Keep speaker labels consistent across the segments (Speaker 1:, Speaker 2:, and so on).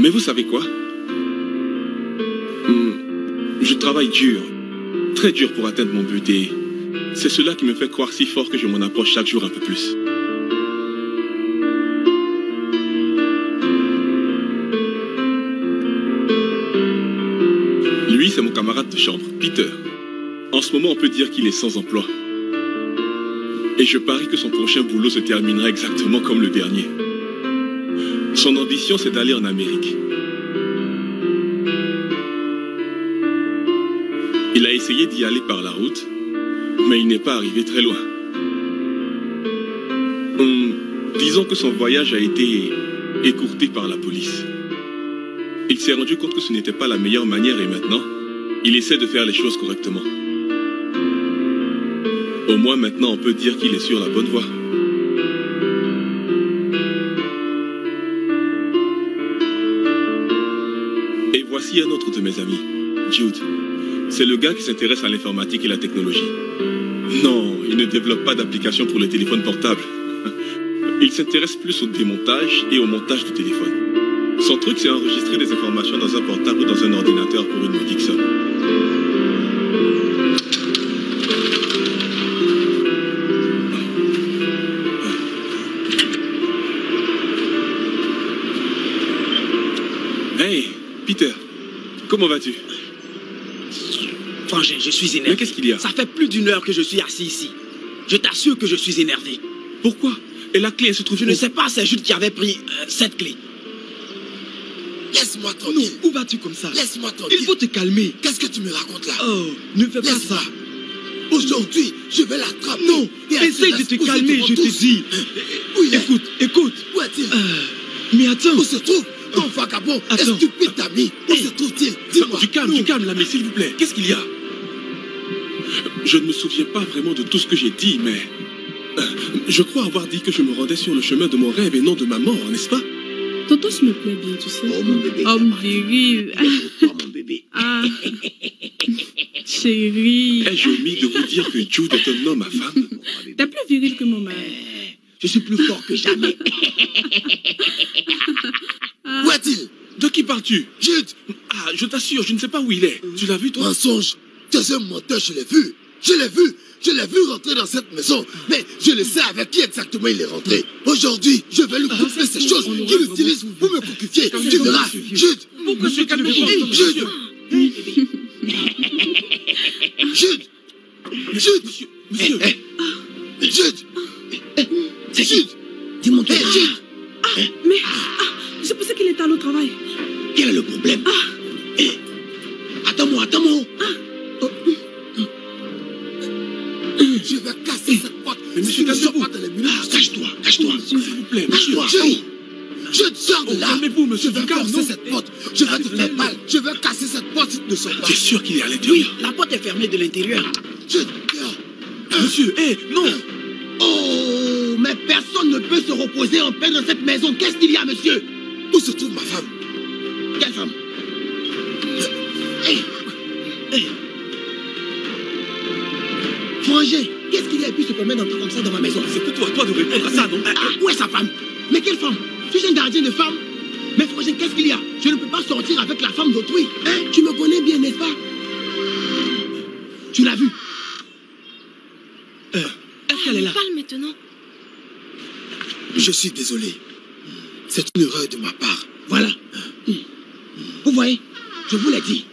Speaker 1: Mais vous savez quoi? Je travaille dur, très dur pour atteindre mon but et c'est cela qui me fait croire si fort que je m'en approche chaque jour un peu plus. Lui, c'est mon camarade de chambre, Peter. En ce moment, on peut dire qu'il est sans emploi. Et je parie que son prochain boulot se terminera exactement comme le dernier. Son ambition, c'est d'aller en Amérique. Il a essayé d'y aller par la route, mais il n'est pas arrivé très loin. Disons que son voyage a été écourté par la police. Il s'est rendu compte que ce n'était pas la meilleure manière et maintenant, il essaie de faire les choses correctement. Au moins maintenant, on peut dire qu'il est sur la bonne voie. Et voici un autre de mes amis, Jude. C'est le gars qui s'intéresse à l'informatique et la technologie. Non, il ne développe pas d'application pour le téléphone portable. Il s'intéresse plus au démontage et au montage du téléphone. Son truc, c'est enregistrer des informations dans un portable ou dans un ordinateur pour une modique somme. Hey, Peter, comment vas-tu?
Speaker 2: Frangin, je suis énervé.
Speaker 1: Mais qu'est-ce qu'il y a?
Speaker 2: Ça fait plus d'une heure que je suis assis ici. Je t'assure que je suis énervé.
Speaker 1: Pourquoi? Et la clé, elle se trouve
Speaker 2: Je ne sais pas, c'est Jude qui avait pris cette clé.
Speaker 3: Laisse-moi tranquille.
Speaker 2: Non, où vas-tu comme ça?
Speaker 3: Laisse-moi tranquille.
Speaker 2: Il faut te calmer.
Speaker 3: Qu'est-ce que tu me racontes là?
Speaker 2: Oh, ne fais pas ça.
Speaker 3: Aujourd'hui, je vais l'attraper.
Speaker 2: Non, essaye de te calmer, je te dis. Écoute, écoute.
Speaker 3: Où est-il?
Speaker 2: Mais attends.
Speaker 3: Où se trouve ton vagabond et stupide ami? Où se trouve-t-il? Dis-moi.
Speaker 1: Du calme, là, mais s'il vous plaît. Qu'est-ce qu'il y a? Je ne me souviens pas vraiment de tout ce que j'ai dit, mais... je crois avoir dit que je me rendais sur le chemin de mon rêve et non de ma mort, n'est-ce pas?
Speaker 4: Tonton, je me plais bien, tu sais.
Speaker 3: Oh mon bébé.
Speaker 4: Homme viril.
Speaker 3: Oh mon bébé.
Speaker 4: Ah. Chérie.
Speaker 1: Ai-je omis de vous dire que Jude est un homme à femme?
Speaker 4: T'es plus viril que mon mari.
Speaker 3: Je suis plus fort que jamais. Où est-il?
Speaker 1: De qui parles-tu?
Speaker 3: Jude.
Speaker 1: Ah, je t'assure, je ne sais pas où il est. Tu l'as vu, toi?
Speaker 3: Mensonge. Tu es un menteur, je l'ai vu. Je l'ai vu. Je l'ai vu rentrer dans cette maison. Mais je le sais avec qui exactement il est rentré. Aujourd'hui, je vais lui couper ces choses qu'il utilise pour me coquifier. Tu verras. Jude.
Speaker 1: Pourquoi se calmer?
Speaker 3: Jude. Jude. Jude.
Speaker 1: Monsieur.
Speaker 3: Jude.
Speaker 2: C'est qui?
Speaker 3: Jude.
Speaker 2: Dis-moi qui.
Speaker 3: Jude.
Speaker 4: Mais, je pensais qu'il était allé au travail.
Speaker 3: Quel est le problème? Attends-moi. Je vais casser cette porte.
Speaker 1: Mais monsieur, calmez-vous.
Speaker 3: Cache-toi.
Speaker 1: S'il vous plaît, monsieur.
Speaker 3: Cache-toi. Je te sors de là.
Speaker 1: Calmez-vous, monsieur.
Speaker 3: Je vais forcer cette porte. Je vais te faire mal. Je vais casser cette porte si tu ne sors pas.
Speaker 1: Tu es sûr qu'il est à
Speaker 2: Oui,
Speaker 1: l'intérieur?
Speaker 2: la porte est fermée de l'intérieur.
Speaker 3: Jude.
Speaker 1: Monsieur, non.
Speaker 2: Oh, mais personne ne peut se reposer en paix dans cette maison. Qu'est-ce qu'il y a, monsieur?
Speaker 3: Où se trouve ma femme?
Speaker 2: Quelle femme? Frangin, qu'est-ce qu'il y a pu se permettre d'entrer comme ça dans ma maison?
Speaker 1: C'est plutôt à toi de répondre à ça, non?
Speaker 2: Où est sa femme? Mais quelle femme? Suis-je un gardien de femme? Mais Frangin, qu'est-ce qu'il y a? Je ne peux pas sortir avec la femme d'autrui. Hein? Tu me connais bien, n'est-ce pas? Tu l'as vue? Est-ce qu'elle est là?
Speaker 4: Parle maintenant.
Speaker 3: Je suis désolé. C'est une erreur de ma part.
Speaker 2: Voilà. Vous voyez? Je vous l'ai dit.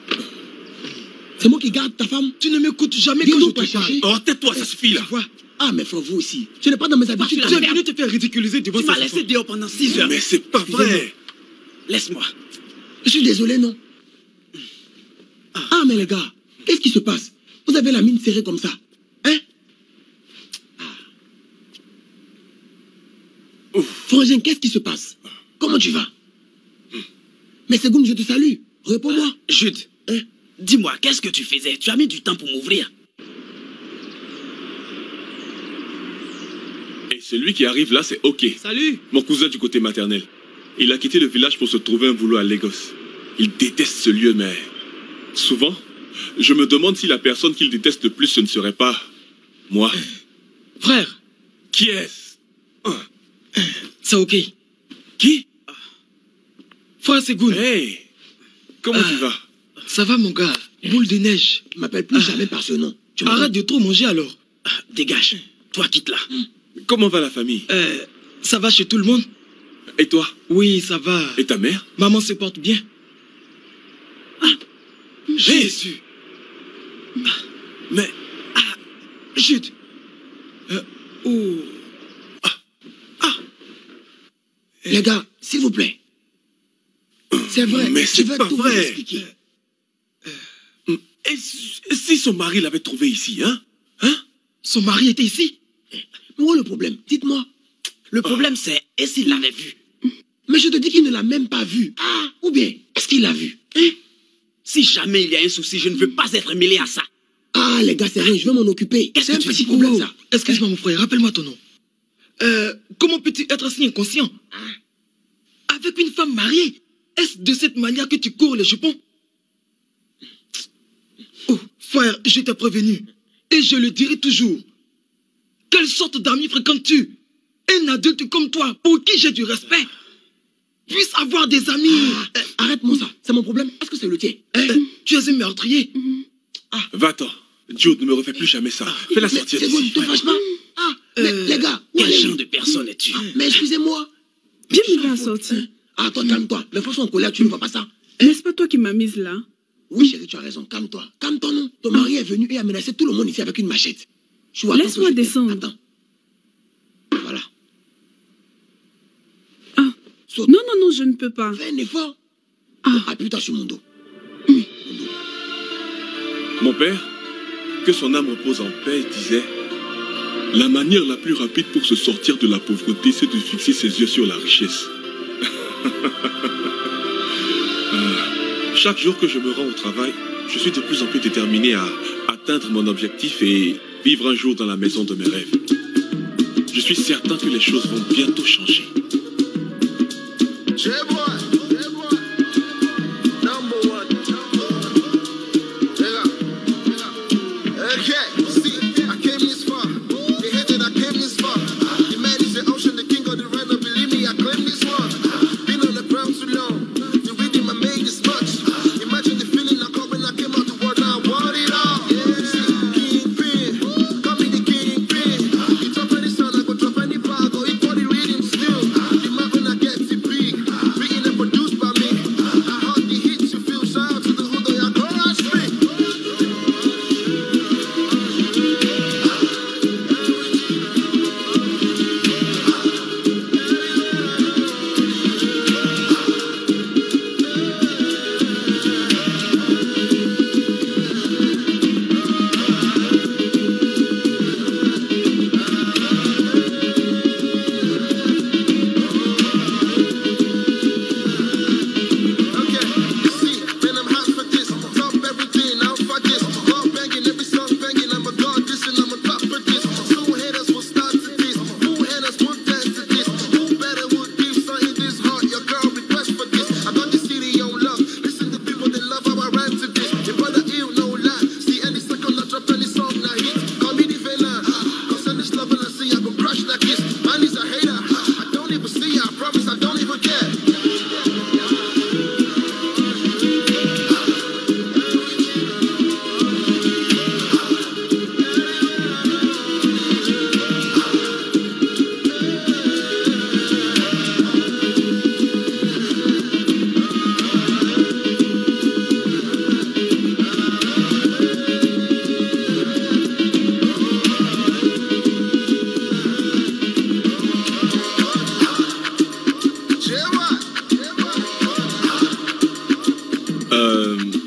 Speaker 2: C'est moi qui garde ta femme.
Speaker 1: Tu ne m'écoutes jamais
Speaker 2: Dis-nous
Speaker 1: quand je
Speaker 2: toi,
Speaker 1: te parle.
Speaker 2: chérie.
Speaker 1: Oh, tais-toi, ça suffit là.
Speaker 2: Tu vois? Ah, mais frère, vous aussi. Ce n'est pas dans mes habitudes.
Speaker 1: Tu es venu te faire ridiculiser devant
Speaker 2: Tu
Speaker 1: ces
Speaker 2: m'as laissé
Speaker 1: enfants.
Speaker 2: dehors pendant 6 heures.
Speaker 1: Mais c'est pas vrai.
Speaker 2: Laisse-moi. Je suis désolé, non? Ah, mais les gars, qu'est-ce qui se passe? Vous avez la mine serrée comme ça. Hein? Frangin, qu'est-ce qui se passe? Comment tu vas? Mais Segoun, je te salue. Réponds-moi.
Speaker 5: Jude,
Speaker 2: Hein?
Speaker 5: dis-moi, qu'est-ce que tu faisais? Tu as mis du temps pour m'ouvrir.
Speaker 1: Et celui qui arrive là, c'est OK.
Speaker 5: Salut.
Speaker 1: Mon cousin du côté maternel. Il a quitté le village pour se trouver un boulot à Lagos. Il déteste ce lieu, mais... souvent, je me demande si la personne qu'il déteste le plus, ce ne serait pas... moi.
Speaker 5: Frère,
Speaker 1: Qui est-ce?
Speaker 5: c'est OK.
Speaker 1: Qui?
Speaker 5: Frère Segoun.
Speaker 1: Hey, comment tu vas?
Speaker 5: Ça va, mon gars? Boule de neige.
Speaker 2: Ne m'appelle plus jamais par ce nom.
Speaker 5: Arrête de trop manger alors. Dégage. Toi, quitte là.
Speaker 1: Comment va la famille?
Speaker 5: Ça va chez tout le monde?
Speaker 1: Et toi?
Speaker 5: Oui, ça va.
Speaker 1: Et ta mère?
Speaker 5: Maman se porte bien. Jésus.
Speaker 1: Mais...
Speaker 5: Jude.
Speaker 2: Les gars, s'il vous plaît. C'est vrai.
Speaker 1: Mais c'est
Speaker 2: je vais
Speaker 1: pas
Speaker 2: tout vous
Speaker 1: vrai.
Speaker 2: expliquer.
Speaker 1: Et si son mari l'avait trouvé ici, hein?
Speaker 5: Son mari était ici?
Speaker 2: Mais où est le problème? Dites-moi.
Speaker 5: Le problème, c'est, et s'il l'avait vu?
Speaker 2: Mais je te dis qu'il ne l'a même pas vu. Ou bien, est-ce qu'il l'a vu?
Speaker 5: Si jamais il y a un souci, je ne veux pas être mêlé à ça.
Speaker 2: Les gars, c'est rien, je vais m'en occuper.
Speaker 5: Qu'est-ce
Speaker 2: C'est
Speaker 5: que
Speaker 2: un
Speaker 5: tu
Speaker 2: petit
Speaker 5: dis?
Speaker 2: problème, ça.
Speaker 5: Excuse-moi, mon frère, rappelle-moi ton nom. Comment peux-tu être ainsi inconscient? Avec une femme mariée, est-ce de cette manière que tu cours les jupons? Oh, frère, je t'ai prévenu. Et je le dirai toujours. Quelle sorte d'amis fréquentes-tu? Un adulte comme toi, pour qui j'ai du respect, puisse avoir des amis.
Speaker 2: Arrête-moi ça, c'est mon problème. Est-ce que c'est le tien?
Speaker 5: Tu es un meurtrier.
Speaker 1: Va-t'en. Jude, ne me refais plus jamais ça. Fais-la
Speaker 2: Mais
Speaker 1: sortir
Speaker 2: c'est bon, ne
Speaker 1: d'ici.
Speaker 2: te fâche pas. Mais les gars, où
Speaker 5: Quel
Speaker 2: allez-vous?
Speaker 5: genre de personne es-tu?
Speaker 2: Mais excusez-moi.
Speaker 4: Viens me faire sortir.
Speaker 2: Toi, calme-toi. Mais franchement, en colère, tu ne vois pas ça.
Speaker 4: N'est-ce pas toi qui m'as mise là?
Speaker 2: Oui, chérie, tu as raison. Calme-toi. Calme-toi, non. Ton mari est venu et a menacé tout le monde ici avec une machette.
Speaker 4: Laisse-moi descendre.
Speaker 2: Attends. Voilà. Saute.
Speaker 4: Non, non, non, je ne peux pas.
Speaker 2: Fais un effort. Appuie-toi sur mon dos.
Speaker 1: Mon père, que son âme repose en paix, disait: la manière la plus rapide pour se sortir de la pauvreté, c'est de fixer ses yeux sur la richesse. Chaque jour que je me rends au travail, je suis de plus en plus déterminé à atteindre mon objectif et vivre un jour dans la maison de mes rêves. Je suis certain que les choses vont bientôt changer.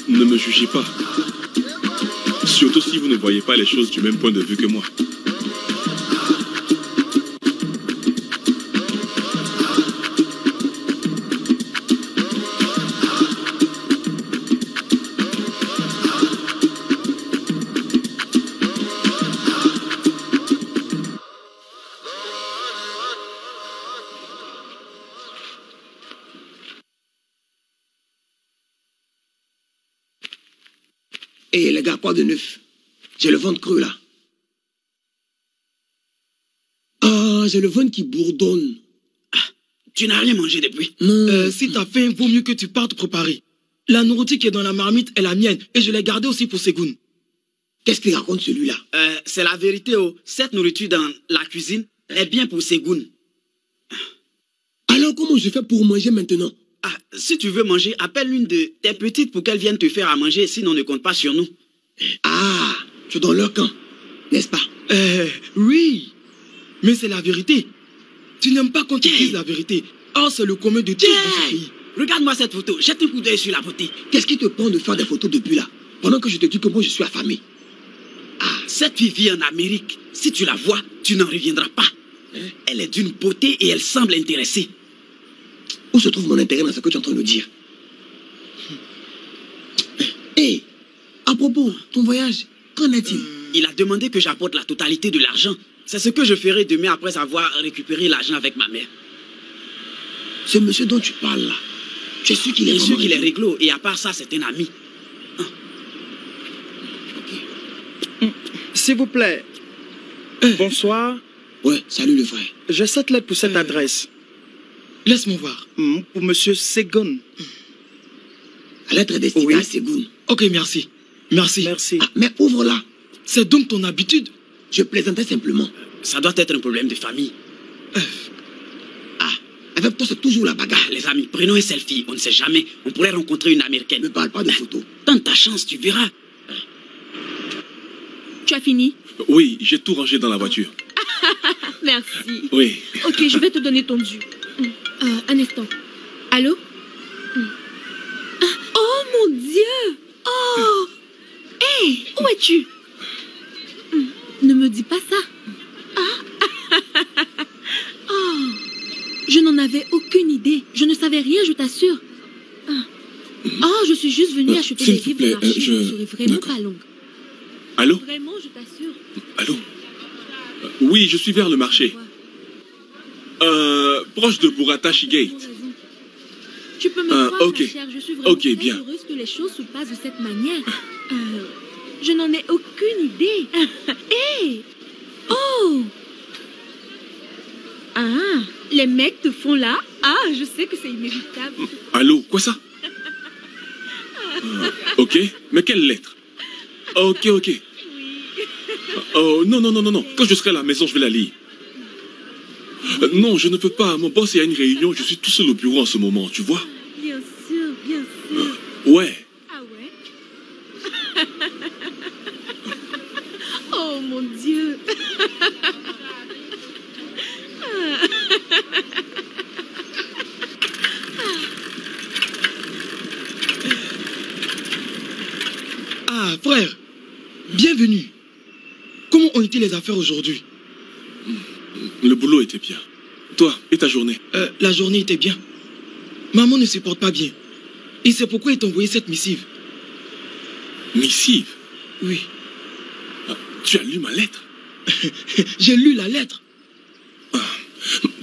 Speaker 1: Ne me jugez pas. Surtout si vous ne voyez pas les choses du même point de vue que moi.
Speaker 2: Et les gars, quoi de neuf? J'ai le ventre creux là. J'ai le ventre qui bourdonne.
Speaker 6: Tu n'as rien mangé depuis?
Speaker 2: Non.
Speaker 5: Si t'as faim, vaut mieux que tu partes préparer. La nourriture qui est dans la marmite est la mienne et je l'ai gardée aussi pour Ségoun.
Speaker 2: Qu'est-ce qu'il raconte celui-là?
Speaker 6: C'est la vérité, oh. Cette nourriture dans la cuisine est bien pour Ségoun.
Speaker 2: Alors comment je fais pour manger maintenant?
Speaker 6: Ah, si tu veux manger, appelle l'une de tes petites pour qu'elle vienne te faire à manger, sinon ne compte pas sur nous.
Speaker 2: Ah, tu es dans leur camp, n'est-ce pas?
Speaker 5: Oui, mais c'est la vérité. Tu n'aimes pas quand tu dises la vérité. Or, c'est le commun de tous dans ce pays.
Speaker 6: Regarde-moi cette photo, jette un coup d'œil sur la beauté.
Speaker 2: Qu'est-ce qui te prend de faire des photos depuis là? Pendant que je te dis que moi je suis affamé.
Speaker 6: Ah, cette fille vit en Amérique. Si tu la vois, tu n'en reviendras pas. Elle est d'une beauté et elle semble intéressée.
Speaker 2: Où se trouve mon intérêt dans ce que tu es en train de dire? Hé, à propos, ton voyage, qu'en est-il?
Speaker 6: Il a demandé que j'apporte la totalité de l'argent. C'est ce que je ferai demain après avoir récupéré l'argent avec ma mère.
Speaker 2: Ce monsieur dont tu parles là, tu es sûr qu'il est
Speaker 6: Bien sûr qu'il est réglo et à part ça, c'est un ami.
Speaker 7: S'il vous plaît. Bonsoir.
Speaker 2: Ouais, salut le frère.
Speaker 7: J'ai cette lettre pour cette adresse.
Speaker 5: Laisse-moi voir.
Speaker 7: Pour monsieur Ségoun.
Speaker 2: La lettre est destinée
Speaker 7: Oui.
Speaker 2: à Ségoun.
Speaker 5: Ok, merci. Merci.
Speaker 7: Merci.
Speaker 2: Ah, mais ouvre-la.
Speaker 5: C'est donc ton habitude?
Speaker 2: Je plaisantais simplement.
Speaker 6: Ça doit être un problème de famille.
Speaker 2: Ah, avec toi c'est toujours la bagarre.
Speaker 6: Les amis, prenons un selfie. On ne sait jamais. On pourrait rencontrer une
Speaker 2: Ne
Speaker 6: américaine.
Speaker 2: parle pas de photos.
Speaker 6: Tente ta chance, tu verras.
Speaker 4: Tu as fini?
Speaker 1: Oui, j'ai tout rangé dans la voiture.
Speaker 4: Merci.
Speaker 1: Oui.
Speaker 4: Ok, je vais te donner ton dû. Un instant. Allô? Oh mon Dieu! Oh! Hé! Où es-tu? Ne me dis pas ça. Oh! Je n'en avais aucune idée. Je ne savais rien, je t'assure. Oh, je suis juste venue acheter
Speaker 1: s'il
Speaker 4: des
Speaker 1: te
Speaker 4: livres
Speaker 1: plaît,
Speaker 4: au marché. Je ne serai vraiment
Speaker 1: d'accord.
Speaker 4: pas longue.
Speaker 1: Allô?
Speaker 4: Vraiment, je t'assure.
Speaker 1: Allô? Oui, je suis vers le marché. Proche de Buratashi Gate.
Speaker 4: Tu peux me croire,
Speaker 1: ok.
Speaker 4: ma chère, je suis vraiment
Speaker 1: Ok,
Speaker 4: très
Speaker 1: bien.
Speaker 4: heureuse que les choses se passent de cette manière. Je n'en ai aucune idée. Hé! Oh! Ah, les mecs te font là? Ah, je sais que c'est inévitable.
Speaker 1: Allô? Quoi ça? Ok, mais quelle lettre? Ok. Oh, non. Quand je serai à la maison, je vais la lire. Non, je ne peux pas. Mon boss est à une réunion. Je suis tout seul au bureau en ce moment, tu vois?
Speaker 4: Bien sûr, bien sûr.
Speaker 1: Ouais.
Speaker 4: Ah ouais? Oh mon Dieu!
Speaker 5: Ah, frère, bienvenue. Comment ont été les affaires aujourd'hui?
Speaker 1: Le boulot était bien. Toi, et ta journée?
Speaker 5: La journée était bien. Maman ne se porte pas bien. Et c'est pourquoi ils t'ont envoyé cette missive.
Speaker 1: Missive?
Speaker 5: Oui.
Speaker 1: Ah, tu as lu ma lettre?
Speaker 5: J'ai lu la lettre.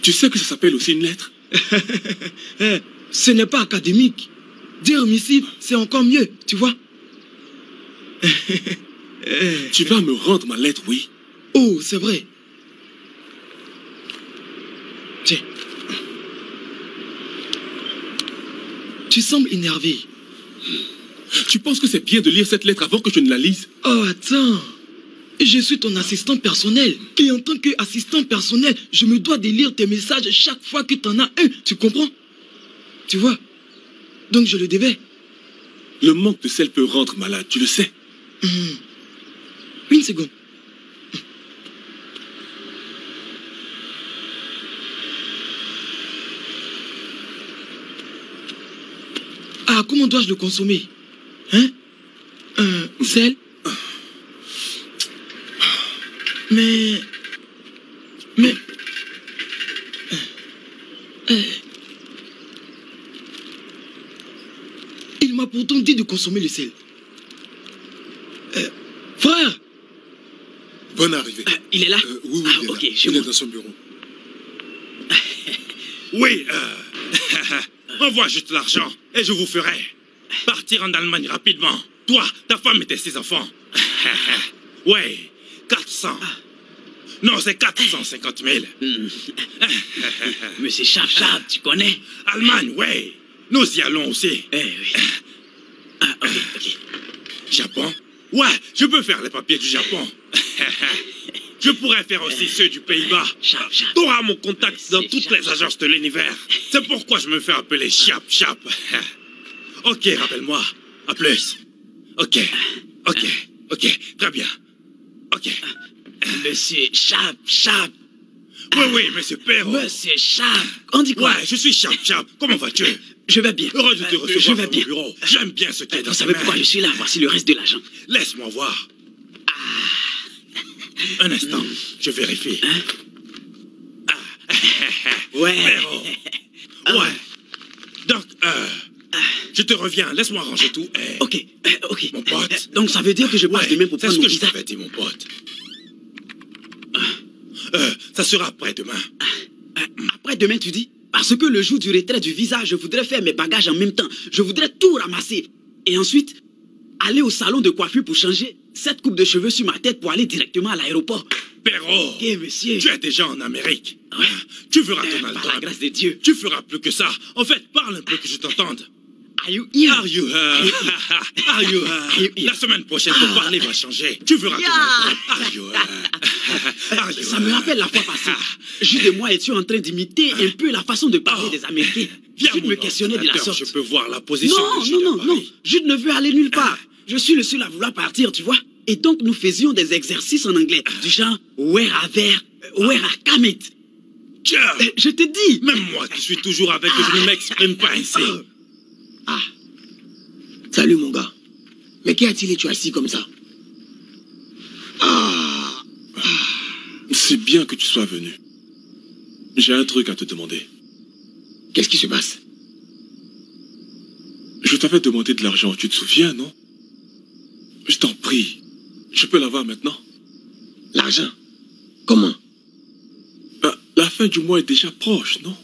Speaker 1: Tu sais que ça s'appelle aussi une lettre?
Speaker 5: Ce n'est pas académique. Dire missive, c'est encore mieux, tu vois.
Speaker 1: Tu vas me rendre ma lettre, oui?
Speaker 5: Oh, c'est vrai. Tiens. Tu sembles énervé.
Speaker 1: Tu penses que c'est bien de lire cette lettre avant que je ne la lise?
Speaker 5: Oh, attends. Je suis ton assistant personnel. Et en tant qu'assistant personnel, je me dois de lire tes messages chaque fois que tu en as un. Tu comprends? Tu vois? Donc je le devais.
Speaker 1: Le manque de sel peut rendre malade, tu le sais.
Speaker 5: Une seconde. Ah, comment dois-je le consommer? Hein? Sel? Mais... Il m'a pourtant dit de consommer le sel. Frère!
Speaker 3: Bonne arrivée.
Speaker 6: Il est là?
Speaker 3: Oui,
Speaker 6: Ah,
Speaker 3: il est
Speaker 6: ok,
Speaker 3: là.
Speaker 6: je
Speaker 3: Il est
Speaker 6: vois.
Speaker 3: dans son bureau.
Speaker 8: Oui, envoie juste l'argent et je vous ferai partir en Allemagne rapidement. Toi, ta femme et tes 6 enfants. Ouais, 400. Non, c'est 450 000.
Speaker 6: Monsieur Chap, tu connais?
Speaker 8: Allemagne, ouais. Nous y allons aussi.
Speaker 6: Eh oui. Ah, ok.
Speaker 8: Japon? Ouais, je peux faire les papiers du Japon. Je pourrais faire aussi ceux du Pays-Bas.
Speaker 6: Chap.
Speaker 8: Tu auras mon contact dans toutes
Speaker 6: Chap.
Speaker 8: les agences de l'univers. C'est pourquoi je me fais appeler Chap. Ok, rappelle-moi. À plus. Ok. Très bien. Ok.
Speaker 6: Monsieur Chap.
Speaker 8: Oui, monsieur Perrault.
Speaker 6: Monsieur Chap. On dit quoi?
Speaker 8: Ouais, je suis Chap. Comment vas-tu?
Speaker 6: Je vais bien.
Speaker 8: Heureux de te
Speaker 6: Je
Speaker 8: recevoir
Speaker 6: vais
Speaker 8: dans
Speaker 6: bien.
Speaker 8: mon bureau. J'aime bien ce qui est dans
Speaker 6: Vous
Speaker 8: tes
Speaker 6: savez
Speaker 8: mains.
Speaker 6: pourquoi je suis là? Voici le reste de l'argent.
Speaker 8: Laisse-moi voir. Un instant, je vérifie.
Speaker 6: Ouais.
Speaker 8: Perrault. Ouais. Donc, je te reviens. Laisse-moi ranger tout.
Speaker 6: Ok.
Speaker 8: Mon pote.
Speaker 6: Donc ça veut dire que je passe demain pour
Speaker 8: c'est
Speaker 6: prendre
Speaker 8: ce
Speaker 6: mon
Speaker 8: que je
Speaker 6: visa.
Speaker 8: t'avais dit, mon pote. Ça sera après-demain.
Speaker 6: Après-demain, tu dis? Parce que le jour du retrait du visa, je voudrais faire mes bagages en même temps. Je voudrais tout ramasser. Et ensuite, aller au salon de coiffure pour changer cette coupe de cheveux sur ma tête pour aller directement à l'aéroport.
Speaker 8: Perrault,
Speaker 6: Ok, monsieur.
Speaker 8: tu es déjà en Amérique.
Speaker 6: Ouais.
Speaker 8: Tu feras ton
Speaker 6: Par la
Speaker 8: album.
Speaker 6: grâce de Dieu.
Speaker 8: Tu feras plus que ça. En fait, parle un peu que je t'entende.
Speaker 6: Are you here?
Speaker 8: Are you here? Are you here? La semaine prochaine, ton parler va changer. Tu verras ton album. Are you here? Are you
Speaker 6: Ça me
Speaker 8: here?
Speaker 6: rappelle la fois passée. Jude et moi étions en train d'imiter un peu la façon de parler des Américains.
Speaker 8: Viens,
Speaker 6: Jude
Speaker 8: mon
Speaker 6: me questionnait de la
Speaker 8: ordinateur,
Speaker 6: sorte.
Speaker 8: Je peux voir la position de Jude à
Speaker 6: Non.
Speaker 8: Paris.
Speaker 6: Jude ne veut aller nulle part. Je suis le seul à vouloir partir, tu vois. Et donc, nous faisions des exercices en anglais. Du genre, where are there, where are Kamet.
Speaker 8: Tiens,
Speaker 6: Je te dis.
Speaker 8: même moi qui suis toujours avec eux, je ne m'exprime pas ainsi.
Speaker 2: Salut mon gars. Mais qu'y a-t-il et tu es assis comme ça?
Speaker 1: C'est bien que tu sois venu. J'ai un truc à te demander.
Speaker 2: Qu'est-ce qui se passe?
Speaker 1: Je t'avais demandé de l'argent, tu te souviens, non? Je t'en prie. Je peux l'avoir maintenant?
Speaker 2: L'argent? Comment?
Speaker 1: La fin du mois est déjà proche, non?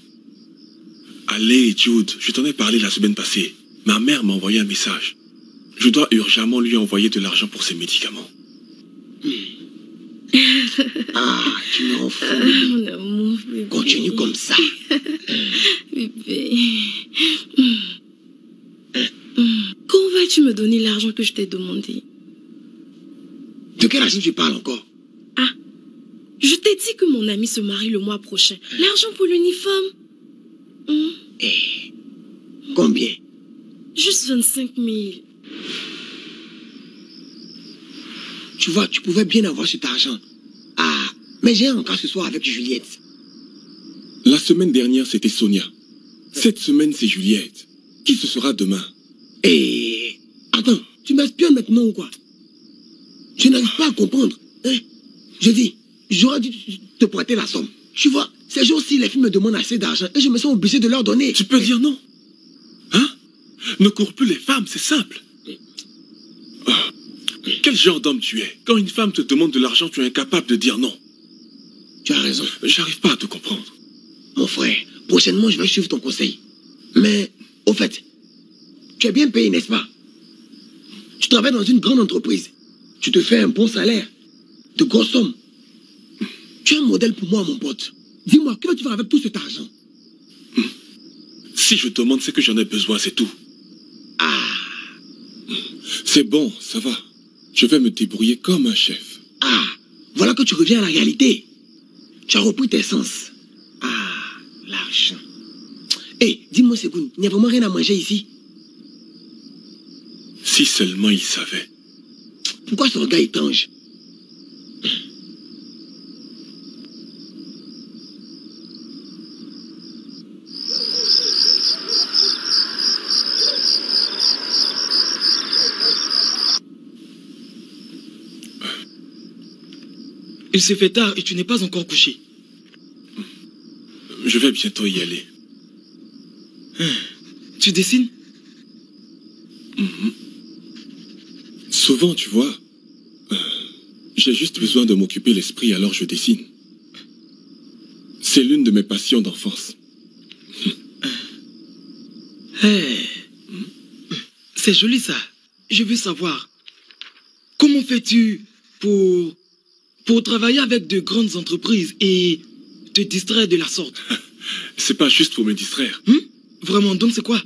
Speaker 1: Allez, Jude, je t'en ai parlé la semaine passée. Ma mère m'a envoyé un message. Je dois urgemment lui envoyer de l'argent pour ses médicaments.
Speaker 2: Tu me rends fou.
Speaker 4: Mon amour, bébé.
Speaker 2: Continue comme ça.
Speaker 4: Bébé. Quand vas-tu me donner l'argent que je t'ai demandé?
Speaker 2: De quel argent tu parles encore?
Speaker 4: Je t'ai dit que mon ami se marie le mois prochain. L'argent pour l'uniforme?
Speaker 2: Combien?
Speaker 4: Juste 25 000.
Speaker 2: Tu vois, tu pouvais bien avoir cet argent. Mais j'ai un cas ce soir avec Juliette.
Speaker 1: La semaine dernière, c'était Sonia. Cette semaine, c'est Juliette. Qui ce sera demain?
Speaker 2: Attends, tu m'espionnes maintenant ou quoi? Je n'arrive pas à comprendre. Je dis, j'aurais dû te prêter la somme. Tu vois, ces jours-ci, les filles me demandent assez d'argent et je me sens obligé de leur donner.
Speaker 1: Tu peux dire non. Hein? Ne cours plus les femmes, c'est simple. Quel genre d'homme tu es? Quand une femme te demande de l'argent, tu es incapable de dire non.
Speaker 2: Tu as raison.
Speaker 1: J'arrive pas à te comprendre.
Speaker 2: Mon frère, prochainement, je vais suivre ton conseil. Mais, au fait, tu es bien payé, n'est-ce pas? Tu travailles dans une grande entreprise. Tu te fais un bon salaire. De grosses sommes. Tu es un modèle pour moi, mon pote. Dis-moi, que vas-tu faire avec tout cet argent?
Speaker 1: Si je te demande, c'est que j'en ai besoin, c'est tout. C'est bon, ça va. Je vais me débrouiller comme un chef.
Speaker 2: Voilà que tu reviens à la réalité. Tu as repris tes sens. L'argent. Dis-moi, Segoun, il n'y a vraiment rien à manger ici?
Speaker 1: Si seulement il savait.
Speaker 2: Pourquoi ce regard étrange?
Speaker 5: Il se fait tard et tu n'es pas encore couché.
Speaker 1: Je vais bientôt y aller.
Speaker 5: Tu dessines?
Speaker 1: Souvent, tu vois, j'ai juste besoin de m'occuper l'esprit, alors je dessine. C'est l'une de mes passions d'enfance.
Speaker 5: C'est joli ça. Je veux savoir, comment fais-tu pour pour travailler avec de grandes entreprises et te distraire de la sorte.
Speaker 1: C'est pas juste pour me distraire.
Speaker 5: Vraiment, donc c'est quoi?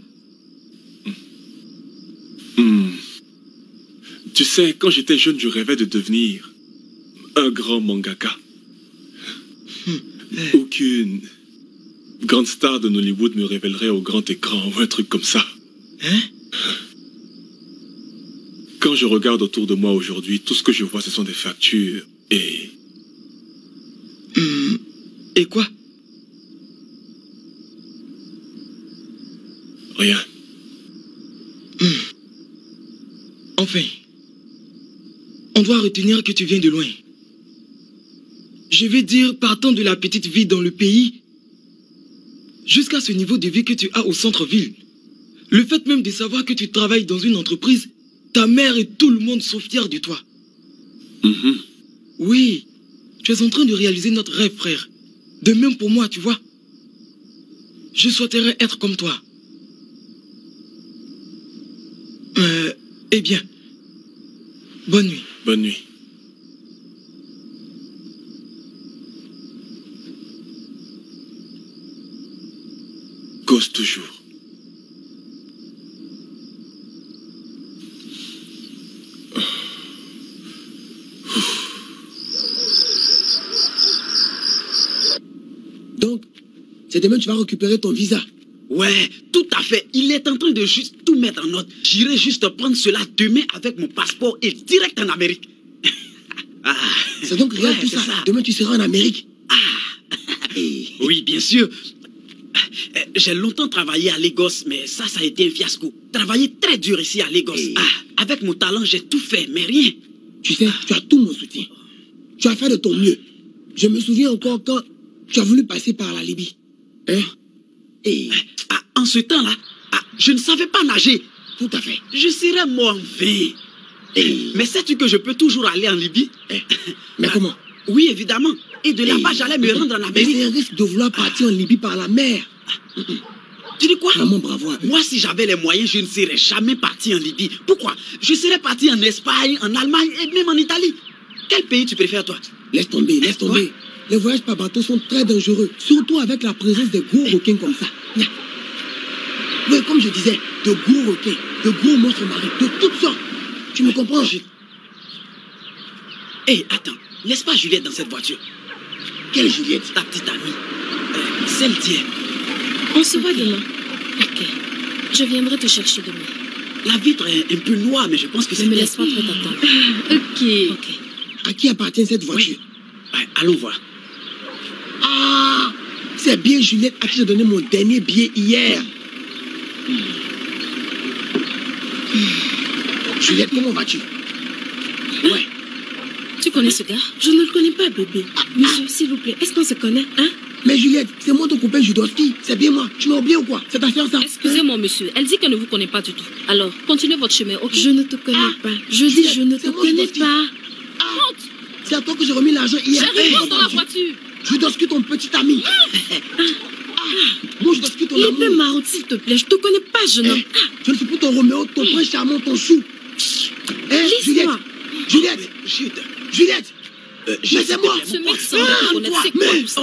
Speaker 1: Tu sais, quand j'étais jeune, je rêvais de devenir un grand mangaka. Aucune grande star de Hollywood me révélerait au grand écran ou un truc comme ça. Quand je regarde autour de moi aujourd'hui, tout ce que je vois, ce sont des factures et...
Speaker 5: Et quoi?
Speaker 1: Rien.
Speaker 5: Enfin, on doit retenir que tu viens de loin. Je vais dire, partant de la petite vie dans le pays, jusqu'à ce niveau de vie que tu as au centre-ville. Le fait même de savoir que tu travailles dans une entreprise, ta mère et tout le monde sont fiers de toi. Oui, tu es en train de réaliser notre rêve, frère. De même pour moi, tu vois. Je souhaiterais être comme toi. Eh bien, bonne nuit.
Speaker 1: Bonne nuit. Cause toujours.
Speaker 2: Donc, c'est demain que tu vas récupérer ton visa.
Speaker 6: Ouais, tout à fait. Il est en train de juste tout mettre en ordre. J'irai juste prendre cela demain avec mon passeport et direct en Amérique.
Speaker 2: C'est donc réel tout ça. Demain, tu seras en Amérique.
Speaker 6: Oui, bien sûr. J'ai longtemps travaillé à Lagos, mais ça a été un fiasco. Travaillé très dur ici à Lagos. Avec mon talent, j'ai tout fait, mais rien.
Speaker 2: Tu sais, tu as tout mon soutien. Tu as fait de ton mieux. Je me souviens encore quand tu as voulu passer par la Libye.
Speaker 6: En ce temps-là, je ne savais pas nager.
Speaker 2: Tout à fait.
Speaker 6: Je serais mort en vain. Mais sais-tu que je peux toujours aller en Libye?
Speaker 2: Mais comment?
Speaker 6: Oui, évidemment. Et de là-bas, j'allais me rendre en Amérique.
Speaker 2: Mais c'est un risque de vouloir partir en Libye par la mer.
Speaker 6: Tu dis quoi?
Speaker 2: Vraiment bravo.
Speaker 6: Moi, si j'avais les moyens, je ne serais jamais parti en Libye. Pourquoi? Je serais parti en Espagne, en Allemagne et même en Italie. Quel pays tu préfères, toi?
Speaker 2: Laisse tomber, laisse tomber. Les voyages par bateau sont très dangereux, surtout avec la présence de gros requins comme ça. Oui, comme je disais, de gros requins, de gros monstres marins, de toutes sortes. Tu me comprends?
Speaker 6: Attends, laisse pas Juliette dans cette voiture.
Speaker 2: Quelle Juliette?
Speaker 6: Ta petite amie. Celle d'hier.
Speaker 4: On se voit demain. Ok. Je viendrai te chercher demain.
Speaker 6: La vitre est un peu noire, mais je pense que c'est...
Speaker 4: Ne me laisse pas trop t'attendre. Ok.
Speaker 2: À qui appartient cette voiture?
Speaker 6: Oui. Allons voir.
Speaker 2: Ah, c'est bien Juliette à qui j'ai donné mon dernier billet hier. Juliette, comment vas-tu?
Speaker 4: Ouais. Tu connais ce gars? Je ne le connais pas, bébé. Monsieur, s'il vous plaît, est-ce qu'on se connaît, hein?
Speaker 2: Mais Juliette, c'est moi ton copain Judowski. C'est bien moi. Tu m'as oublié ou quoi? C'est ta fiancée ça?
Speaker 4: Excusez-moi, monsieur. Elle dit qu'elle ne vous connaît pas du tout. Alors, continuez votre chemin, ok?
Speaker 9: Je ne te connais pas. Je dis, je ne te connais pas.
Speaker 2: C'est à toi que j'ai remis l'argent hier.
Speaker 4: J'arrive dans la voiture.
Speaker 2: Judowski, ton petit ami. Moi, Judowski, ton amour.
Speaker 9: Libé Marout, s'il te plaît, je te connais pas, jeune homme.
Speaker 2: Je ne suis plus ton Roméo, ton prince charmant, ton chou.
Speaker 9: Laisse-moi.
Speaker 2: Juliette. Mais c'est moi.
Speaker 4: Ce mec semble te connaître. C'est quoi tout ça?